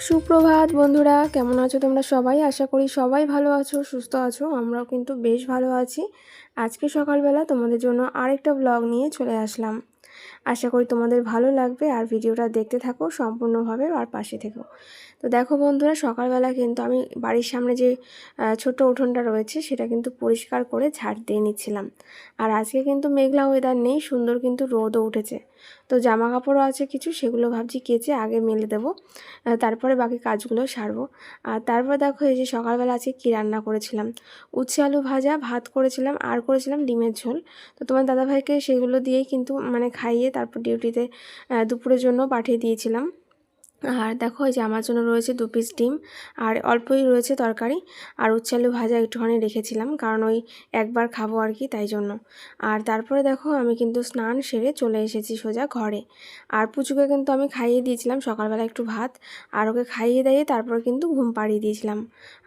সুপ্রভাত বন্ধুরা, কেমন আছো তোমরা সবাই? আশা করি সবাই ভালো আছো, সুস্থ আছো। আমরাও কিন্তু বেশ ভালো আছি। আজকে সকালবেলা তোমাদের জন্য আরেকটা ব্লগ নিয়ে চলে আসলাম। আশা করি তোমাদের ভালো লাগবে আর ভিডিওটা দেখতে থাকো সম্পূর্ণভাবে আর পাশে থেকো। তো দেখো বন্ধুরা, সকালবেলা কিন্তু আমি বাড়ির সামনে যে ছোট্ট উঠোনটা রয়েছে সেটা কিন্তু পরিষ্কার করে ঝাড় দিয়ে নিচ্ছিলাম। আর আজকে কিন্তু মেঘলা ওয়েদার নেই, সুন্দর কিন্তু রোদও উঠেছে। তো জামা কাপড়ও আছে কিছু, সেগুলো ভাবছি কেচে আগে মেলে দেবো, তারপরে বাকি কাজগুলো সারবো। আর তারপর দেখো এই যে সকালবেলা আজকে কী রান্না করেছিলাম, উচ্ছে আলু ভাজা, ভাত করেছিলাম আর করেছিলাম ডিমের ঝোল। তো তোমার দাদাভাইকে সেগুলো দিয়েই কিন্তু খাইয়ে তারপর ডিউটিতে দুপুরের জন্য পাঠিয়ে দিয়েছিলাম। আর দেখো এই যে আমার জন্য রয়েছে 2 পিস ডিম আর অল্পই রয়েছে তরকারি, আর উচ্ছে আলু ভাজা একটুখানি রেখেছিলাম, কারণ ওই একবার খাবো আর কি, তাই জন্য। আর তারপরে দেখো আমি কিন্তু স্নান সেরে চলে এসেছি সোজা ঘরে। আর পুচুকে কিন্তু আমি খাইয়ে দিয়েছিলাম সকালবেলা একটু ভাত, আর ওকে খাইয়ে দিয়ে তারপরে কিন্তু ঘুম পাড়িয়ে দিয়েছিলাম।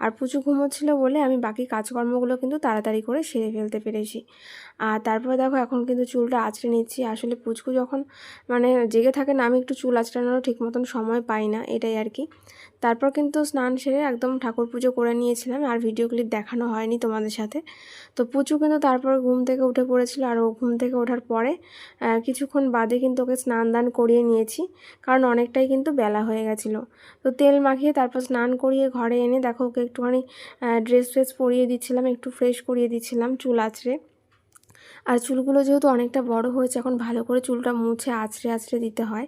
আর পুচু ঘুমোচ্ছিল বলে আমি বাকি কাজকর্মগুলো কিন্তু তাড়াতাড়ি করে সেরে ফেলতে পেরেছি। আর তারপরে দেখো এখন কিন্তু চুলটা আঁচড়ে নিচ্ছি। আসলে পুচকু যখন জেগে থাকে না, আমি একটু চুল আঁচড়ানোরও ঠিক মতন সময় পাই না, এটাই আর কি। তারপর কিন্তু স্নান সেরে একদম ঠাকুর পুজো করে নিয়েছিলাম, আর ভিডিও ক্লিপ দেখানো হয়নি তোমাদের সাথে। তো পুচু কিন্তু তারপর ঘুম থেকে উঠে পড়েছিল, আর ও ঘুম থেকে ওঠার পরে কিছুক্ষণ বাদে কিন্তু ওকে স্নান দান করিয়ে নিয়েছি, কারণ অনেকটাই কিন্তু বেলা হয়ে গেছিলো। তো তেল মাখিয়ে তারপর স্নান করিয়ে ঘরে এনে দেখো ওকে একটুখানি ড্রেস ফ্রেস পরিয়ে দিচ্ছিলাম, একটু ফ্রেশ করিয়ে দিচ্ছিলাম চুল আঁচড়ে। আর চুলগুলো যেহেতু অনেকটা বড় হয়েছে, এখন ভালো করে চুলটা মুছে আঁচড়ে আঁচড়ে দিতে হয়,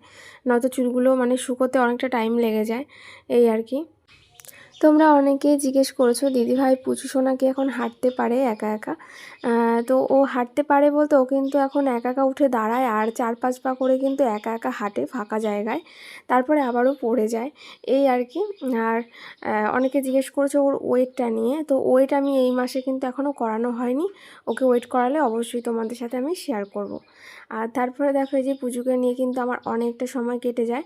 নয়তো চুলগুলো শুকোতে অনেকটা টাইম লেগে যায়, এই আর কি। তোমরা অনেকেই জিজ্ঞেস করেছো দিদিভাই পুচু সোনা কি এখন হাঁটতে পারে একা একা? তো ও হাঁটতে পারে বলতে ও কিন্তু এখন একা একা উঠে দাঁড়ায়, আর 4-5 পা করে কিন্তু একা একা হাঁটে ফাঁকা জায়গায়, তারপরে আবারও পড়ে যায়, এই আর কি। আর অনেকে জিজ্ঞেস করেছে ওর ওয়েটটা নিয়ে, তো ওয়েট আমি এই মাসে কিন্তু এখনও করানো হয়নি। ওকে ওয়েট করালে অবশ্যই তোমাদের সাথে আমি শেয়ার করব। আর তারপরে দেখো এই যে পুজোকে নিয়ে কিন্তু আমার অনেকটা সময় কেটে যায়।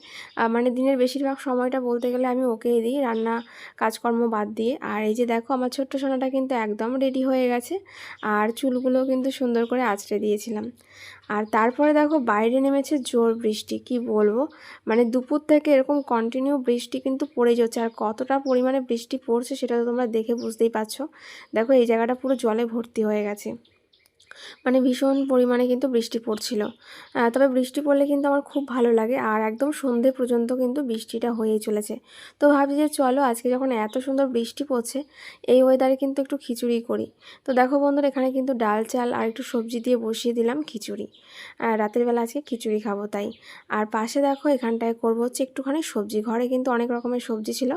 দিনের বেশিরভাগ সময়টা বলতে গেলে আমি ওকেই দিই, রান্না কাজকর্ম বাদ দিয়ে। আর এই যে দেখো আমার ছোট্ট সোনাটা কিন্তু একদম রেডি হয়ে গেছে, আর চুলগুলোও কিন্তু সুন্দর করে আঁচড়ে দিয়েছিলাম। আর তারপরে দেখো বাইরে নেমেছে জোর বৃষ্টি, কি বলবো, দুপুর থেকে এরকম কন্টিনিউ বৃষ্টি কিন্তু পড়ে যাচ্ছে। আর কতটা পরিমাণে বৃষ্টি পড়ছে সেটা তো তোমরা দেখে বুঝতেই পারছো। দেখো এই জায়গাটা পুরো জলে ভর্তি হয়ে গেছে, ভীষণ পরিমাণে কিন্তু বৃষ্টি পড়ছিল। তবে বৃষ্টি পড়লে কিন্তু আমার খুব ভালো লাগে, আর একদম সন্ধে পর্যন্ত কিন্তু বৃষ্টিটা হয়েই চলেছে। তো ভাবছি যে চলো আজকে যখন এত সুন্দর বৃষ্টি পড়ছে, এই ওয়েদারে কিন্তু একটু খিচুড়ি করি। তো দেখো বন্ধুরা, এখানে কিন্তু ডাল চাল আর একটু সবজি দিয়ে বসিয়ে দিলাম খিচুড়ি। রাতের বেলা আজকে খিচুড়ি খাবো তাই। আর পাশে দেখো এখানটায় করবো হচ্ছে একটুখানি সবজি, ঘরে কিন্তু অনেক রকমের সবজি ছিল,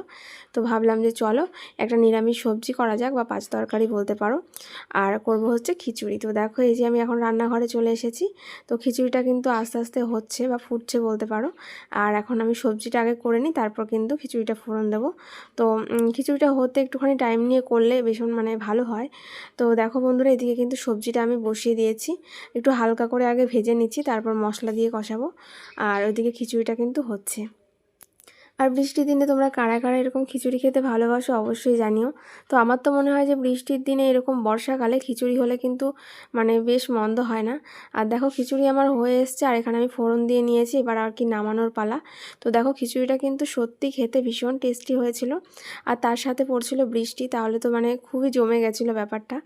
তো ভাবলাম যে চলো একটা নিরামিষ সবজি করা যাক, বা 5 তরকারি বলতে পারো, আর করব হচ্ছে খিচুড়ি। তো দেখো এই যে আমি এখন রান্নাঘরে চলে এসেছি। তো খিচুড়িটা কিন্তু আস্তে আস্তে হচ্ছে বা ফুটছে বলতে পারো। আর এখন আমি সবজিটা আগে করে নিই, তারপর কিন্তু খিচুড়িটা ফোড়ন দেবো। তো খিচুড়িটা হতে একটুখানি টাইম নিয়ে করলে ভীষণ ভালো হয়। তো দেখো বন্ধুরা, এদিকে কিন্তু সবজিটা আমি বসিয়ে দিয়েছি, একটু হালকা করে আগে ভেজে নিচ্ছি, তারপর মশলা দিয়ে কষাবো। আর ওইদিকে খিচুড়িটা কিন্তু হচ্ছে। আর বৃষ্টির দিনে তোমরা কারা কারা এরকম খিচুড়ি খেতে ভালোবাসো অবশ্যই জানিও। তো আমার তো মনে হয় যে বৃষ্টির দিনে এরকম বর্ষাকালে খিচুড়ি হলে কিন্তু বেশ মন্দ হয় না। আর দেখো খিচুড়ি আমার হয়ে এসছে, আর এখানে আমি ফোড়ন দিয়ে নিয়েছি, এবার আর কি নামানোর পালা। তো দেখো খিচুড়িটা কিন্তু সত্যি খেতে ভীষণ টেস্টি হয়েছিল, আর তার সাথে পড়ছিল বৃষ্টি, তাহলে তো খুবই জমে গেছিলো ব্যাপারটা।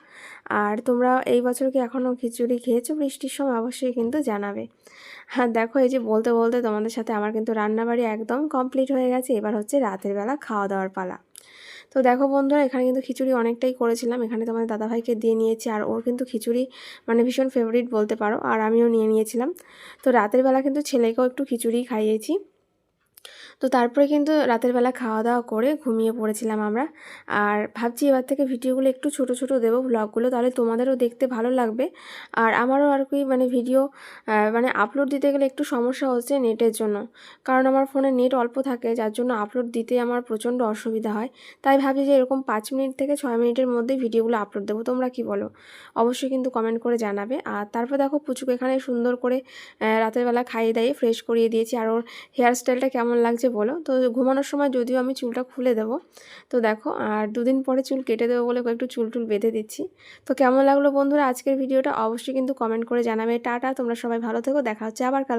আর তোমরা এই বছর কি এখনও খিচুড়ি খেয়েছো বৃষ্টির সময়? অবশ্যই কিন্তু জানাবে। হ্যাঁ দেখো এই যে বলতে বলতে তোমাদের সাথে আমার কিন্তু রান্নাবাড়ি একদম কমপ্লিট হয়ে গেছে, এবার হচ্ছে রাতের বেলা খাওয়া দাওয়ার পালা। তো দেখো বন্ধুরা, এখানে কিন্তু খিচুড়ি অনেকটাই করেছিলাম, এখানে তোমাদের দাদাভাইকে দিয়ে নিয়েছি, আর ওর কিন্তু খিচুড়ি ভীষণ ফেভারিট বলতে পারো, আর আমিও নিয়ে নিয়েছিলাম। তো রাতের বেলা কিন্তু ছেলেকেও একটু খিচুড়ি খাইয়েছি। তো তারপরে কিন্তু রাতের বেলা খাওয়া দাওয়া করে ঘুমিয়ে পড়েছিলাম আমরা। আর ভাবছি এবার থেকে ভিডিওগুলো একটু ছোট ছোট দেবো, ব্লগগুলো, তাহলে তোমাদেরও দেখতে ভালো লাগবে। আর আমারও আর কি ভিডিও আপলোড দিতে গেলে একটু সমস্যা হচ্ছে নেটের জন্য, কারণ আমার ফোনে নেট অল্প থাকে, যার জন্য আপলোড দিতে আমার প্রচণ্ড অসুবিধা হয়। তাই ভাবি যে এরকম 5 মিনিট থেকে 6 মিনিটের মধ্যে ভিডিওগুলো আপলোড দেবো। তোমরা কি বলো? অবশ্যই কিন্তু কমেন্ট করে জানাবে। আর তারপর দেখো পুচুকে এখানে সুন্দর করে রাতের বেলা খাইয়ে দাইয়ে ফ্রেশ করিয়ে দিয়েছি। আর ওর হেয়ার স্টাইলটা কেমন লাগছে বলো। তো ঘুমানোর সময় যদিও আমি চুলটা খুলে দেবো, তো দেখো আর 2 দিন পরে চুল কেটে দেবো বলে একটু চুল টুল বেঁধে দিচ্ছি। তো কেমন লাগলো বন্ধুরা আজকের ভিডিওটা? অবশ্যই কিন্তু কমেন্ট করে জানাবে। টাটা, তোমরা সবাই ভালো থেকো, দেখা হচ্ছে আবার কাল।